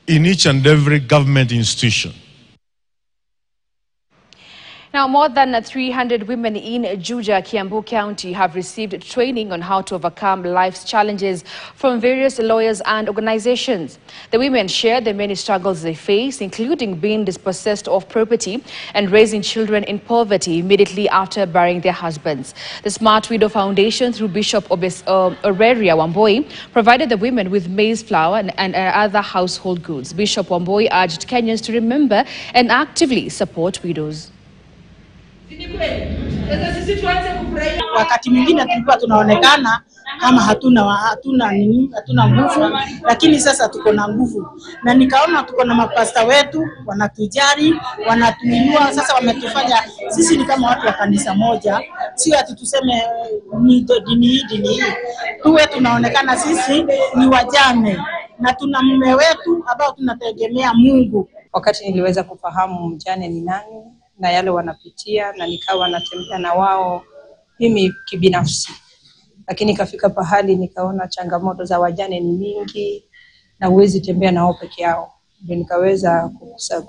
in each and every government institution. Now, more than 300 women in Juja, Kiambu County have received training on how to overcome life's challenges from various lawyers and organizations. The women share the many struggles they face, including being dispossessed of property and raising children in poverty immediately after burying their husbands. The Smart Widow Foundation, through Bishop Aurelia Wamboi, provided the women with maize flour and other household goods. Bishop Wamboi urged Kenyans to remember and actively support widows. Wakati mwingine tulikuwa tunaonekana kama hatuna nguvu, lakini sasa tuko na nguvu. Na nikaona tuko na mapasta wetu wanatujali, wanatuinua, sasa wametufanya sisi ni kama watu wa kanisa moja, sio ati tuseme ni dini. Tuwe tunaonekana sisi ni wajane na tuna mume wetu ambao tunategemea Mungu. Wakati niliweza kufahamu mjane ni nani na yale wanapitia, na nikawa natembea na wao mimi kibinafsi, lakini ikafika pahali nikaona changamoto za wajane ni mingi na huwezi tembea nao peke yao. Ndio nikaweza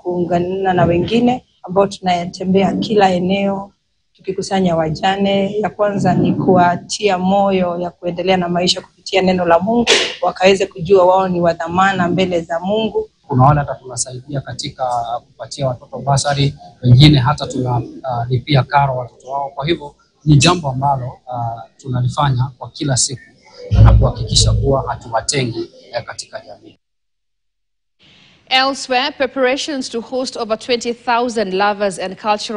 kuungana na wengine ambao tunatembea kila eneo tukikusanya wajane. Ya kwanza ni kuwatia moyo ya kuendelea na maisha kupitia neno la Mungu, wakaweze kujua wao ni wa dhamana mbele za Mungu. Kuna wale hata tunasaidia katika kupatia watoto basari, wengine hata tunalipia karo watoto wao. Kwa hivyo ni jambo ambalo tunalifanya kwa kila siku na kuhakikisha kuwa hatuwatengi katika jamii. Elsewhere, preparations to host over 20,000 lovers and cultural